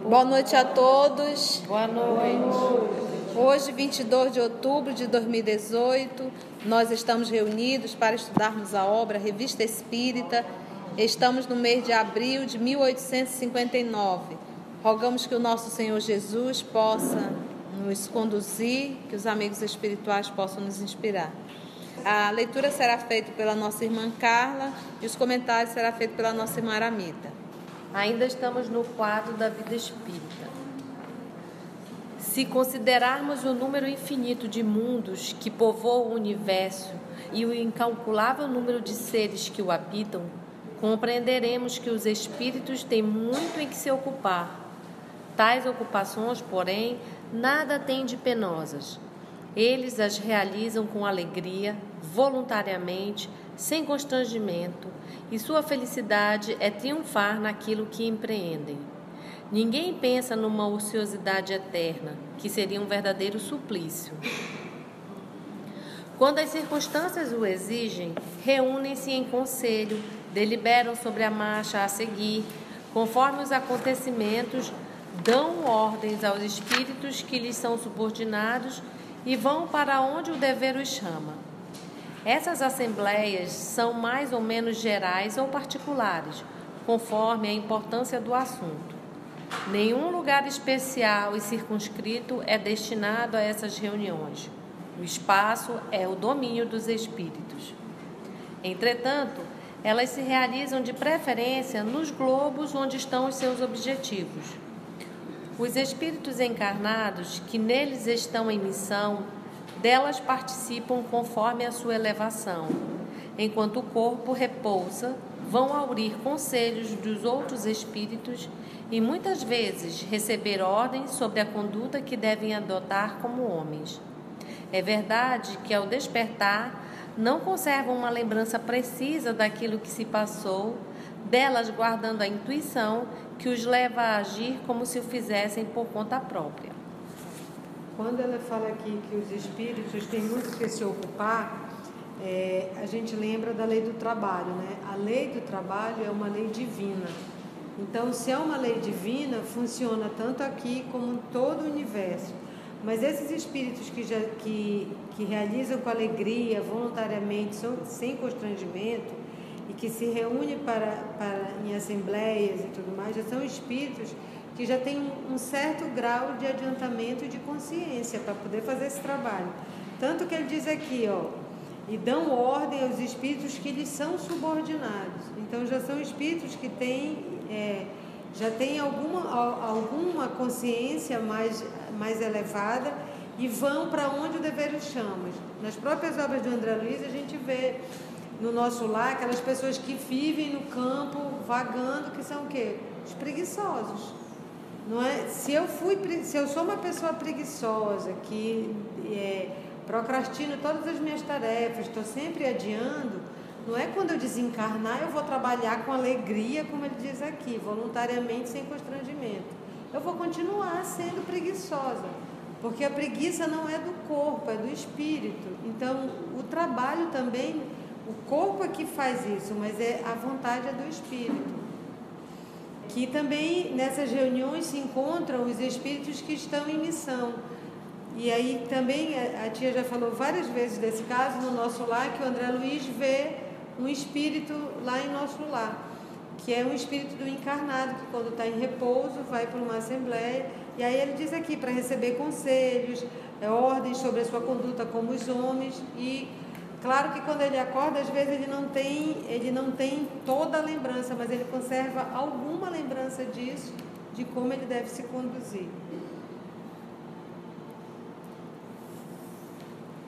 Boa noite a todos. Boa noite. Hoje, 22 de outubro de 2018, nós estamos reunidos para estudarmos a obra Revista Espírita. Estamos no mês de abril de 1859. Rogamos que o nosso Senhor Jesus possa nos conduzir, que os amigos espirituais possam nos inspirar. A leitura será feita pela nossa irmã Carla e os comentários serão feitos pela nossa irmã Aramita. Ainda estamos no quadro da vida espírita. Se considerarmos o número infinito de mundos que povoam o universo e o incalculável número de seres que o habitam, compreenderemos que os espíritos têm muito em que se ocupar. Tais ocupações, porém, nada têm de penosas. Eles as realizam com alegria, voluntariamente, sem constrangimento, e sua felicidade é triunfar naquilo que empreendem. Ninguém pensa numa ociosidade eterna, que seria um verdadeiro suplício. Quando as circunstâncias o exigem, reúnem-se em conselho, deliberam sobre a marcha a seguir, conforme os acontecimentos, dão ordens aos espíritos que lhes são subordinados e vão para onde o dever os chama. Essas assembleias são mais ou menos gerais ou particulares, conforme a importância do assunto. Nenhum lugar especial e circunscrito é destinado a essas reuniões. O espaço é o domínio dos espíritos. Entretanto, elas se realizam de preferência nos globos onde estão os seus objetivos. Os espíritos encarnados que neles estão em missão, delas participam conforme a sua elevação. Enquanto o corpo repousa, vão aurir conselhos dos outros espíritos e muitas vezes receber ordens sobre a conduta que devem adotar como homens. É verdade que ao despertar não conservam uma lembrança precisa daquilo que se passou, delas guardando a intuição que os leva a agir como se o fizessem por conta própria. Quando ela fala aqui que os espíritos têm muito que se ocupar, a gente lembra da lei do trabalho, né? A lei do trabalho é uma lei divina. Então, se é uma lei divina, funciona tanto aqui como em todo o universo. Mas esses espíritos que realizam com alegria, voluntariamente, sem constrangimento, e que se reúnem em assembleias e tudo mais, já são espíritos que já têm um certo grau de adiantamento e de consciência para poder fazer esse trabalho. Tanto que ele diz aqui, e dão ordem aos espíritos que lhes são subordinados. Então já são espíritos que já têm alguma consciência mais elevada e vão para onde o dever os chama. Nas próprias obras do André Luiz a gente vê no nosso lar aquelas pessoas que vivem no campo vagando, que são o quê? Os preguiçosos. Não é? Se eu sou uma pessoa preguiçosa, que procrastino todas as minhas tarefas, estou sempre adiando, não é quando eu desencarnar eu vou trabalhar com alegria, como ele diz aqui, voluntariamente, sem constrangimento. Eu vou continuar sendo preguiçosa, porque a preguiça não é do corpo, é do espírito. Então, o trabalho também, o corpo é que faz isso, mas a vontade é do espírito. Que também nessas reuniões se encontram os espíritos que estão em missão. E aí também a tia já falou várias vezes desse caso no nosso lar, que o André Luiz vê um espírito lá em nosso lar, que é um espírito do encarnado, que quando está em repouso vai para uma assembleia, e aí ele diz aqui para receber conselhos, ordens sobre a sua conduta como os homens. E claro que quando ele acorda, às vezes ele não tem toda a lembrança, mas ele conserva alguma lembrança disso, de como ele deve se conduzir.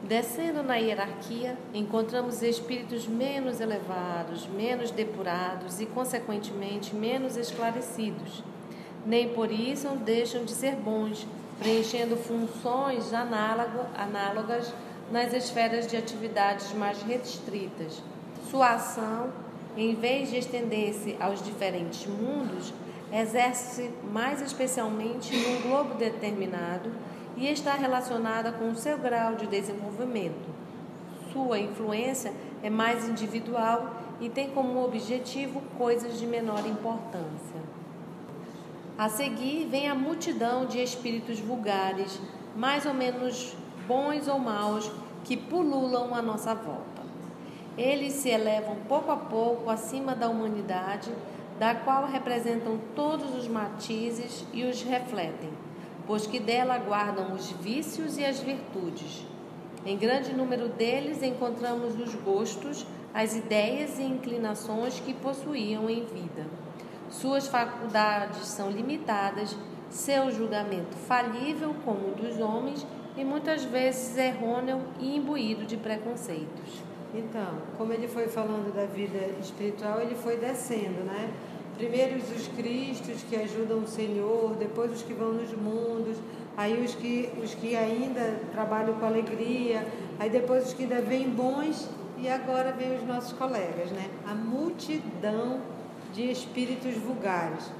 Descendo na hierarquia, encontramos espíritos menos elevados, menos depurados e, consequentemente, menos esclarecidos. Nem por isso deixam de ser bons, preenchendo funções análogas nas esferas de atividades mais restritas. Sua ação, em vez de estender-se aos diferentes mundos, exerce-se mais especialmente num globo determinado e está relacionada com o seu grau de desenvolvimento. Sua influência é mais individual e tem como objetivo coisas de menor importância. A seguir vem a multidão de espíritos vulgares, mais ou menos bons ou maus, que pululam à nossa volta. Eles se elevam pouco a pouco acima da humanidade, da qual representam todos os matizes e os refletem, pois que dela guardam os vícios e as virtudes. Em grande número deles encontramos os gostos, as ideias e inclinações que possuíam em vida. Suas faculdades são limitadas, seu julgamento falível como o dos homens e muitas vezes errôneo e imbuído de preconceitos. Então, como ele foi falando da vida espiritual, ele foi descendo, né? Primeiro os cristos que ajudam o Senhor, depois os que vão nos mundos, aí os que ainda trabalham com alegria, aí depois os que ainda vêm bons e agora vem os nossos colegas, né? A multidão de espíritos vulgares,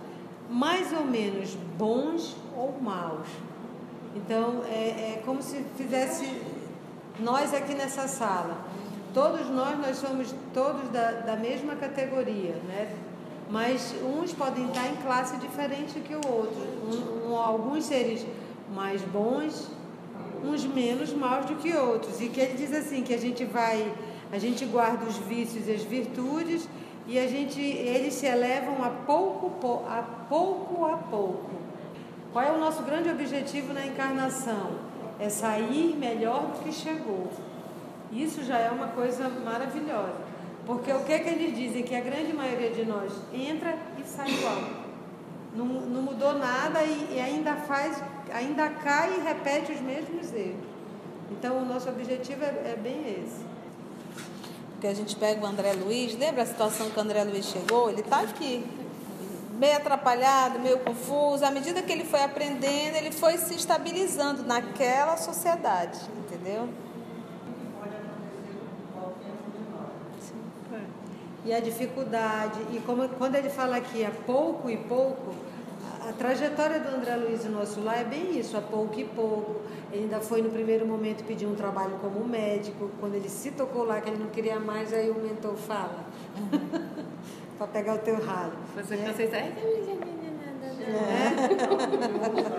mais ou menos bons ou maus. Então, é como se fizesse nós aqui nessa sala. Todos nós somos todos da mesma categoria, né? Mas uns podem estar em classe diferente que o outro. Alguns seres mais bons, uns menos maus do que outros. E que ele diz assim, que a gente guarda os vícios e as virtudes e eles se elevam a pouco a pouco. Qual é o nosso grande objetivo na encarnação? É sair melhor do que chegou. Isso já é uma coisa maravilhosa. Porque o que eles dizem? Que a grande maioria de nós entra e sai igual. Não mudou nada e ainda cai e repete os mesmos erros. Então, o nosso objetivo é bem esse. Porque a gente pega o André Luiz, lembra a situação que o André Luiz chegou? Ele está aqui, meio atrapalhado, meio confuso. À medida que ele foi aprendendo, ele foi se estabilizando naquela sociedade, entendeu? E a dificuldade, e quando ele fala aqui a pouco e pouco, a trajetória do André Luiz no nosso lar é bem isso, a pouco e pouco. Ele ainda foi no primeiro momento pedir um trabalho como médico, quando ele se tocou lá que ele não queria mais, aí o mentor fala, para pegar o teu ralo. Você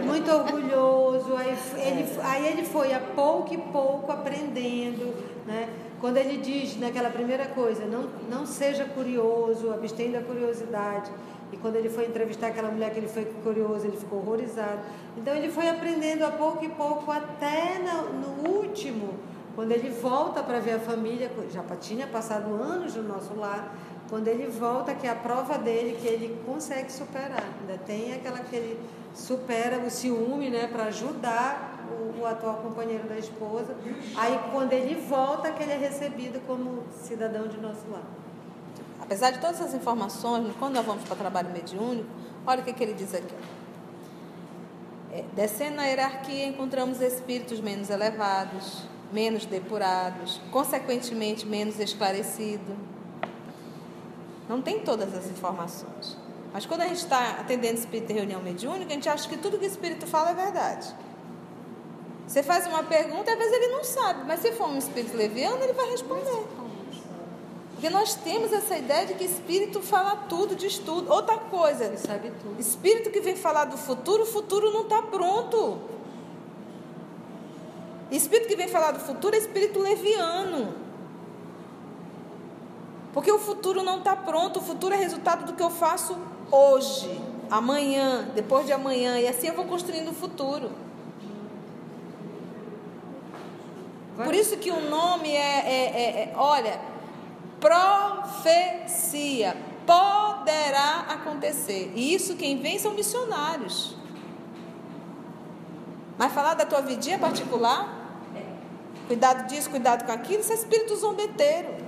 Muito orgulhoso, aí ele foi a pouco e pouco aprendendo, né? Quando ele diz naquela primeira coisa, não seja curioso, abstém da curiosidade. E quando ele foi entrevistar aquela mulher que ele foi curioso, ele ficou horrorizado. Então ele foi aprendendo a pouco e pouco, até no último, quando ele volta para ver a família, já tinha passado anos no nosso lar, quando ele volta, que é a prova dele, que ele consegue superar. Ainda tem aquela que ele supera o ciúme, né, para ajudar o atual companheiro da esposa. Aí quando ele volta, que ele é recebido como cidadão de nosso lar. Apesar de todas essas informações, quando nós vamos para o trabalho mediúnico, olha o que ele diz aqui. Descendo na hierarquia, encontramos espíritos menos elevados, menos depurados, consequentemente menos esclarecidos. Não tem todas as informações. Mas quando a gente está atendendo espírito em reunião mediúnica, a gente acha que tudo que o espírito fala é verdade. Você faz uma pergunta, às vezes ele não sabe, mas se for um espírito leviano, ele vai responder. Porque nós temos essa ideia de que espírito fala tudo, diz tudo. Outra coisa, ele sabe tudo. Espírito que vem falar do futuro, o futuro não está pronto. Espírito que vem falar do futuro é espírito leviano. Porque o futuro não está pronto, o futuro é resultado do que eu faço hoje, amanhã, depois de amanhã, e assim eu vou construindo o futuro. Por isso que o nome olha, profecia, poderá acontecer. E isso quem vem são missionários. Mas falar da tua vidinha particular, cuidado disso, cuidado com aquilo, isso é espírito zombeteiro.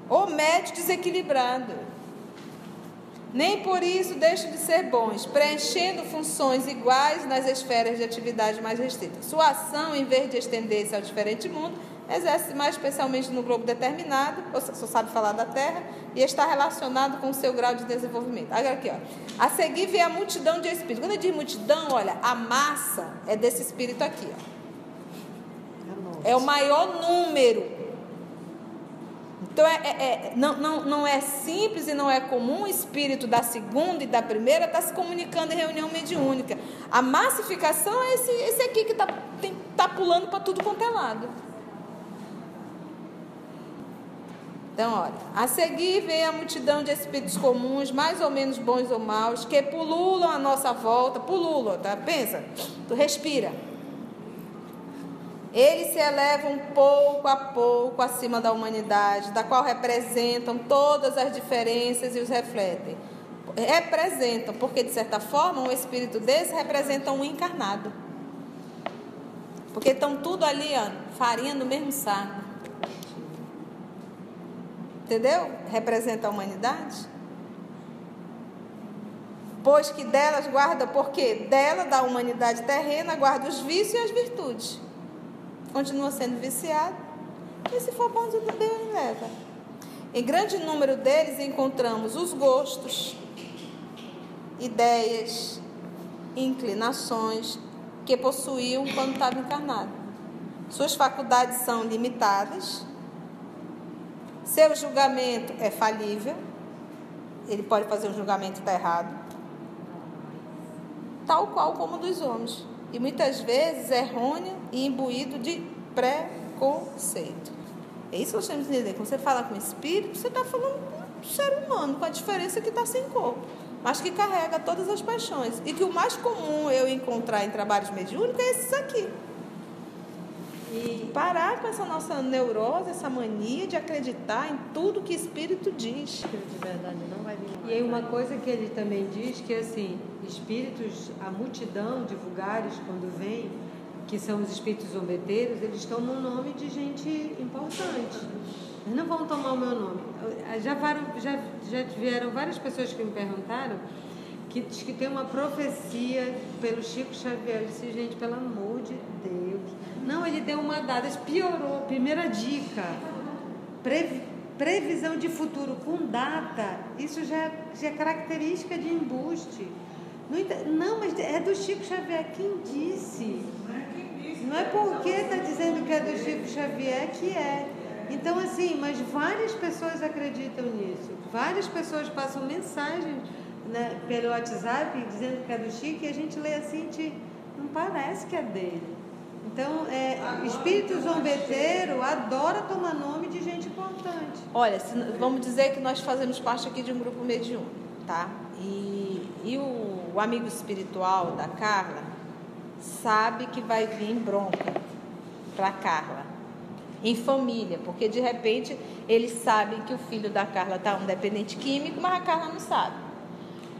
Ou médio desequilibrado. Nem por isso deixam de ser bons, preenchendo funções iguais nas esferas de atividade mais restritas. Sua ação, em vez de estender-se ao diferente mundo, exerce mais especialmente no globo determinado, ou só sabe falar da Terra, e está relacionado com o seu grau de desenvolvimento. Agora aqui, ó. A seguir vem a multidão de espíritos. Quando eu digo multidão, olha, a massa é desse espírito aqui, ó. É o maior número. Então, não é simples e não é comum o espírito da segunda e da primeira estar se comunicando em reunião mediúnica. A massificação é esse aqui que está pulando para tudo quanto é lado. Então, olha, a seguir vem a multidão de espíritos comuns, mais ou menos bons ou maus, que pululam à nossa volta, pululam, tá? Pensa, tu respira. Eles se elevam pouco a pouco acima da humanidade, da qual representam todas as diferenças e os refletem. Representam, porque de certa forma um espírito desse representa um encarnado. Porque estão tudo ali, ó, farinha no mesmo saco. Entendeu? Representa a humanidade. Pois que delas guarda, porque dela, da humanidade terrena, guarda os vícios e as virtudes. Continua sendo viciado, e se for bom, Deus leva. Em grande número deles encontramos os gostos, ideias, inclinações que possuíam quando estava encarnado. Suas faculdades são limitadas, seu julgamento é falível, ele pode fazer um julgamento que está errado, tal qual como o dos homens. E muitas vezes é errôneo e imbuído de preconceito. É isso que nós temos que entender. Quando você fala com o espírito, você está falando com um ser humano, com a diferença que está sem corpo, mas que carrega todas as paixões. E que o mais comum eu encontrar em trabalhos mediúnicos é esses aqui. E parar com essa nossa neurose, essa mania de acreditar em tudo que o espírito diz. De verdade não vai vir. E aí uma coisa que ele também diz que assim, espíritos, a multidão de vulgares quando vem, que são os espíritos zombeteiros, eles tomam o nome de gente importante. Eles não vão tomar o meu nome. Já vieram várias pessoas que me perguntaram que diz que tem uma profecia pelo Chico Xavier. Eu disse, gente, pelo amor de Deus. Não, ele deu uma data, piorou. Primeira dica, previsão de futuro com data, isso já é característica de embuste. Não, mas é do Chico Xavier, quem disse? Não é porque está dizendo que é do Chico Xavier que é. Então, assim, mas várias pessoas acreditam nisso. Várias pessoas passam mensagens, né, pelo WhatsApp dizendo que é do Chico e a gente lê assim, não parece que é dele. Então, espírito zombeteiro adora tomar nome de gente importante. Olha, vamos dizer que nós fazemos parte aqui de um grupo mediúnico, tá? E o amigo espiritual da Carla sabe que vai vir bronca para Carla, em família, porque de repente eles sabem que o filho da Carla está um dependente químico, mas a Carla não sabe.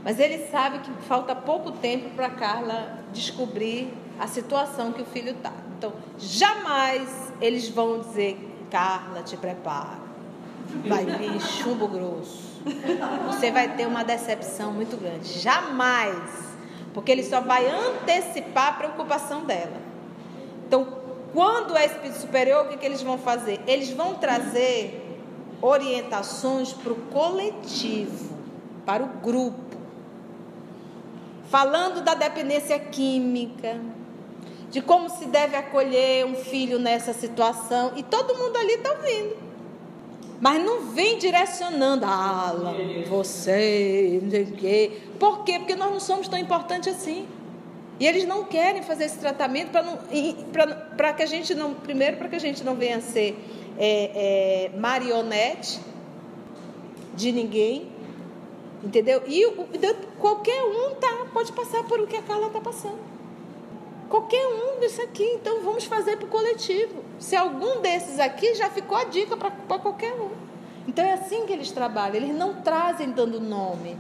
Mas ele sabe que falta pouco tempo para Carla descobrir a situação que o filho está. Então, jamais eles vão dizer, Carla, te prepara, vai vir chumbo grosso, você vai ter uma decepção muito grande. Jamais, porque ele só vai antecipar a preocupação dela. Então, quando é espírito superior, o que eles vão fazer? Eles vão trazer orientações para o coletivo, para o grupo, falando da dependência química, de como se deve acolher um filho nessa situação, e todo mundo ali está ouvindo, mas não vem direcionando, você, não sei o quê. Por quê? Porque nós não somos tão importantes assim, e eles não querem fazer esse tratamento para que a gente não, primeiro, para que a gente não venha a ser marionete de ninguém, entendeu? E qualquer um pode passar por o que a Carla está passando. Qualquer um desse aqui. Então vamos fazer para o coletivo. Se algum desses aqui, já ficou a dica para qualquer um. Então é assim que eles trabalham. Eles não trazem dando nome.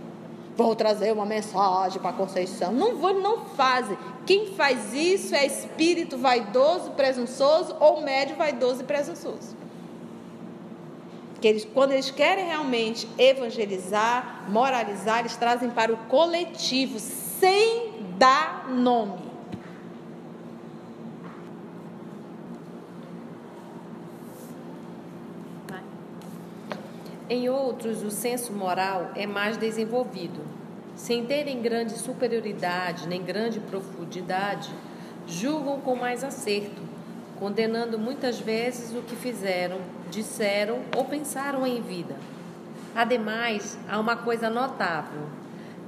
Vou trazer uma mensagem para a Conceição. Não fazem. Quem faz isso é espírito vaidoso, presunçoso, ou médio vaidoso e presunçoso. Quando eles querem realmente evangelizar, moralizar, eles trazem para o coletivo, sem dar nome. Em outros, o senso moral é mais desenvolvido. Sem terem grande superioridade nem grande profundidade, julgam com mais acerto, condenando muitas vezes o que fizeram, disseram ou pensaram em vida. Ademais, há uma coisa notável.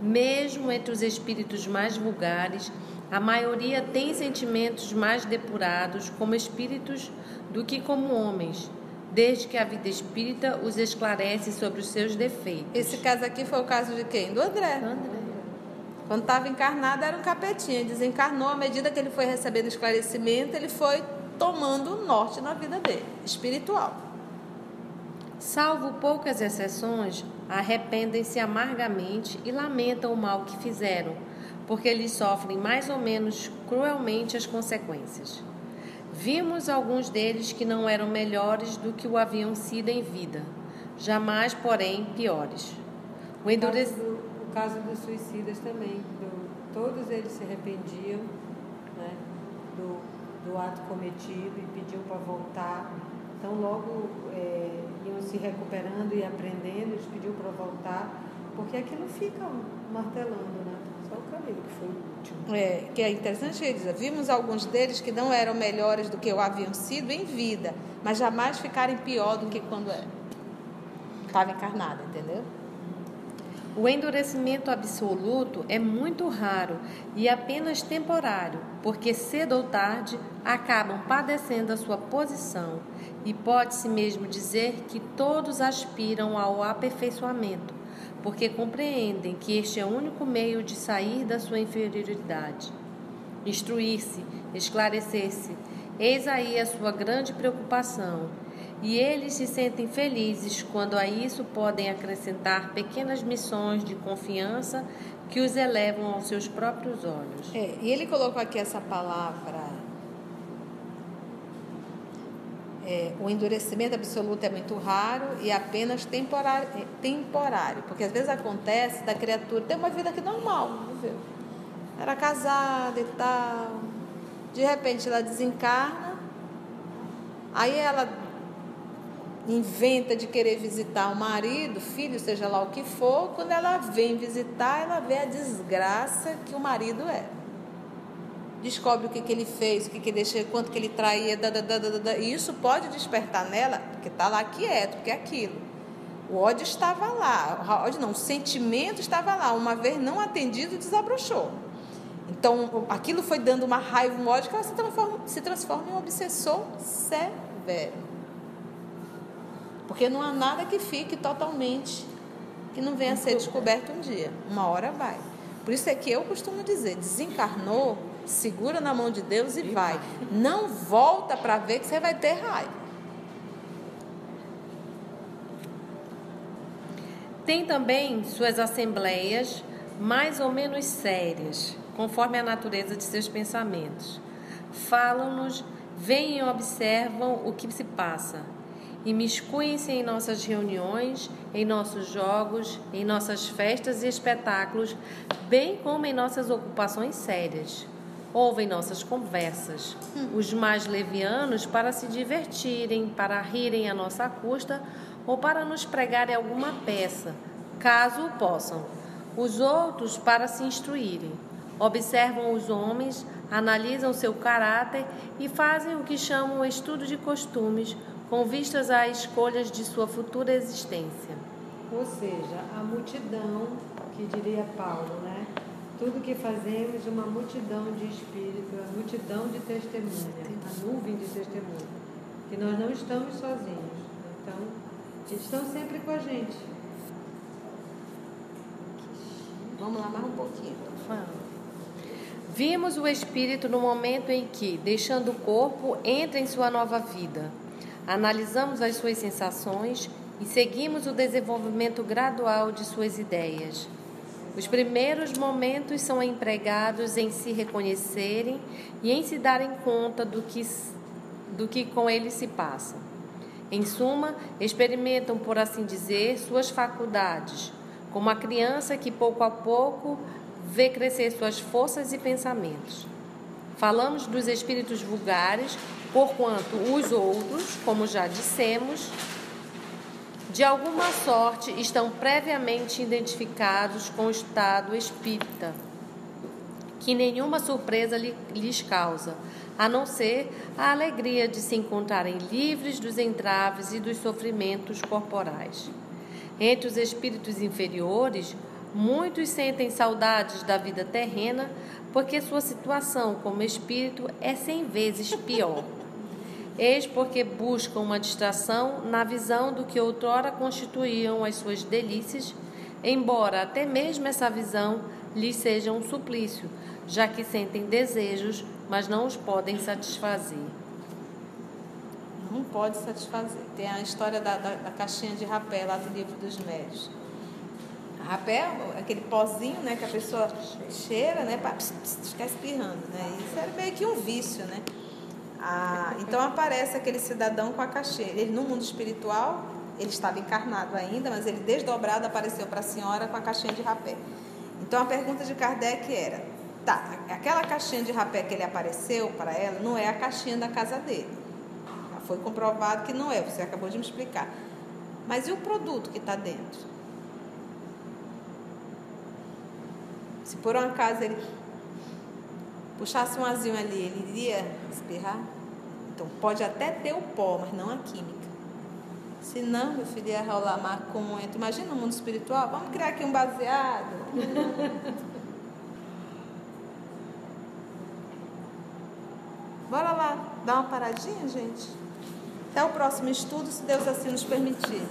Mesmo entre os espíritos mais vulgares, a maioria tem sentimentos mais depurados como espíritos do que como homens, desde que a vida espírita os esclarece sobre os seus defeitos. Esse caso aqui foi o caso de quem? Do André. Quando estava encarnado era um capetinha, desencarnou, à medida que ele foi recebendo esclarecimento, ele foi tomando o norte na vida dele, espiritual. Salvo poucas exceções, arrependem-se amargamente e lamentam o mal que fizeram, porque eles sofrem mais ou menos cruelmente as consequências. Vimos alguns deles que não eram melhores do que o haviam sido em vida, jamais, porém, piores. O caso dos suicidas também, todos eles se arrependiam, né, do ato cometido e pediam para voltar. Então, logo iam se recuperando e aprendendo, eles pediam para voltar, porque aquilo fica martelando, né? Só o Camilo que foi o último. Que é interessante que ele diz, vimos alguns deles que não eram melhores do que o haviam sido em vida, mas jamais ficarem pior do que quando estava encarnado, entendeu? O endurecimento absoluto é muito raro e apenas temporário, porque cedo ou tarde acabam padecendo a sua posição e pode-se mesmo dizer que todos aspiram ao aperfeiçoamento, porque compreendem que este é o único meio de sair da sua inferioridade. Instruir-se, esclarecer-se, eis aí a sua grande preocupação. E eles se sentem felizes quando a isso podem acrescentar pequenas missões de confiança que os elevam aos seus próprios olhos. E ele colocou aqui essa palavra, o endurecimento absoluto é muito raro e apenas temporário, porque às vezes acontece da criatura ter uma vida aqui normal, viu? Era casada e tal, de repente ela desencarna, aí ela inventa de querer visitar o marido, filho, seja lá o que for. Quando ela vem visitar, ela vê a desgraça que o marido é. Descobre o que ele fez, o que ele deixou, quanto que ele traía, e isso pode despertar nela, porque está lá quieto, porque é aquilo. O ódio estava lá, o sentimento estava lá, uma vez não atendido, desabrochou. Então, aquilo foi dando uma raiva, um ódio, que ela se transforma em um obsessor severo. Porque não há nada que fique totalmente, que não venha a ser descoberto um dia. Uma hora vai. Por isso é que eu costumo dizer, desencarnou, segura na mão de Deus e vai. Não volta para ver que você vai ter raiva. Tem também suas assembleias mais ou menos sérias, conforme a natureza de seus pensamentos. Falam-nos, veem e observam o que se passa. Imiscuem-se em nossas reuniões, em nossos jogos, em nossas festas e espetáculos, bem como em nossas ocupações sérias. Ouvem nossas conversas, os mais levianos para se divertirem, para rirem à nossa custa ou para nos pregarem alguma peça, caso o possam. Os outros para se instruírem. Observam os homens, analisam seu caráter e fazem o que chamam o estudo de costumes, com vistas a escolhas de sua futura existência. Ou seja, a multidão, que diria Paulo, né? Tudo que fazemos, uma multidão de espírito, a multidão de testemunha, a nuvem de testemunha, que nós não estamos sozinhos. Então, eles estão sempre com a gente. Vamos lá mais um pouquinho. Vimos o espírito no momento em que, deixando o corpo, entra em sua nova vida. Analisamos as suas sensações e seguimos o desenvolvimento gradual de suas ideias. Os primeiros momentos são empregados em se reconhecerem e em se darem conta do que com eles se passa. Em suma, experimentam, por assim dizer, suas faculdades, como a criança que pouco a pouco vê crescer suas forças e pensamentos. Falamos dos espíritos vulgares, porquanto os outros, como já dissemos, de alguma sorte estão previamente identificados com o estado espírita, que nenhuma surpresa lhes causa, a não ser a alegria de se encontrarem livres dos entraves e dos sofrimentos corporais. Entre os espíritos inferiores, muitos sentem saudades da vida terrena, porque sua situação como espírito é 100 vezes pior. Eis porque buscam uma distração na visão do que outrora constituíam as suas delícias, embora até mesmo essa visão lhes seja um suplício, já que sentem desejos, mas não os podem satisfazer. Não pode satisfazer. Tem a história da caixinha de rapé lá do Livro dos Médiuns. Rapé é aquele pozinho, né, que a pessoa cheira, né, para ficar espirrando, né? Isso era meio que um vício, né? Então aparece aquele cidadão com a caixinha. Ele, no mundo espiritual, ele estava encarnado ainda, mas ele desdobrado apareceu para a senhora com a caixinha de rapé. Então a pergunta de Kardec era: tá, aquela caixinha de rapé que ele apareceu para ela não é a caixinha da casa dele. Já foi comprovado que não é, você acabou de me explicar. Mas e o produto que está dentro? Se por um acaso ele puxasse um azinho ali, ele iria espirrar? Então pode até ter o pó, mas não a química. Se não, meu filho, ia rolar maconha. Tu imagina no mundo espiritual? Vamos criar aqui um baseado. Bora lá, dar uma paradinha, gente? Até o próximo estudo, se Deus assim nos permitir.